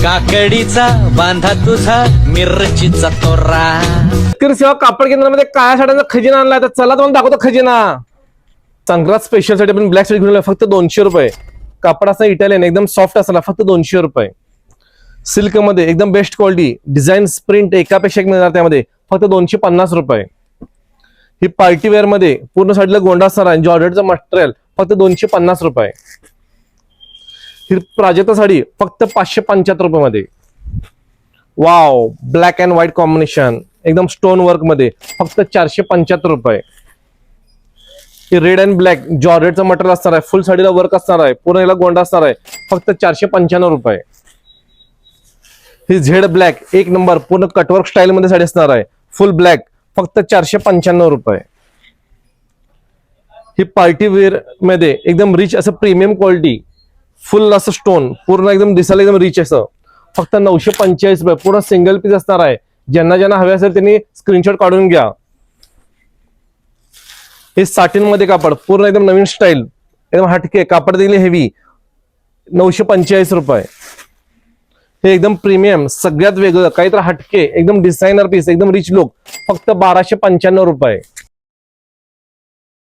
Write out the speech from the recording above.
काकडीचा बांधा तुझा मिरचीचा तोरा. शेतकरी सेवा कापड केंद्रामध्ये काळ्या साड्यांचा खजिना आणलाय. तर चला तुम्हाला दाखवतो खजिना. संक्रांत स्पेशल साठी आपण ब्लॅक साडी घेऊन आलोय. फक्त 200 रुपये. कापड असं इटालियन एकदम सॉफ्ट असला फक्त 200 रुपये. सिल्क मध्ये एकदम बेस्ट क्वालिटी डिझाईन प्रिंट एकापेक्षा एक मिळणार त्यामध्ये फक्त 250 रुपये. ही पार्टी वेअर मध्ये पूर्ण साडीला गोंडा असणार आहे जॉर्जेटचं मटेरियल फक्त 250 रुपये. ही प्राजक्ता साडी फक्त 575 रुपये मध्ये. Wow black and white combination एकदम स्टोन वर्क मध्ये फक्त 475 रुपये. ही रेड अँड ब्लॅक जॉर्जेटचं मटेरियल असणार आहे. फुल साडीला वर्क असणार आहे. पूर्ण याला गोंडा असणार आहे फक्त 495 रुपये. ही झेड ब्लॅक एक नंबर पूर्ण कटवर्क स्टाईल मध्ये साडी असणार आहे. फुल ब्लॅक फक्त 495 रुपये. ही पार्टी वेअर मध्ये एकदम रिच असं प्रीमियम क्वालिटी फुल असं स्टोन पूर्ण एकदम दिसायला एकदम रिच असं फक्त 945 रुपये. पूर्ण सिंगल पीस असणार आहे. ज्यांना ज्यांना हवे असेल त्यांनी स्क्रीनशॉट काढून घ्या. हे साटिन मध्ये कापड पूर्ण एकदम नवीन स्टाईल एकदम हटके कापड देखील हेवी 945 रुपये. हे एकदम प्रीमियम सगळ्यात वेगळं काहीतरी हटके एकदम डिझायनर पीस एकदम रिच लुक फक्त 1295 रुपये.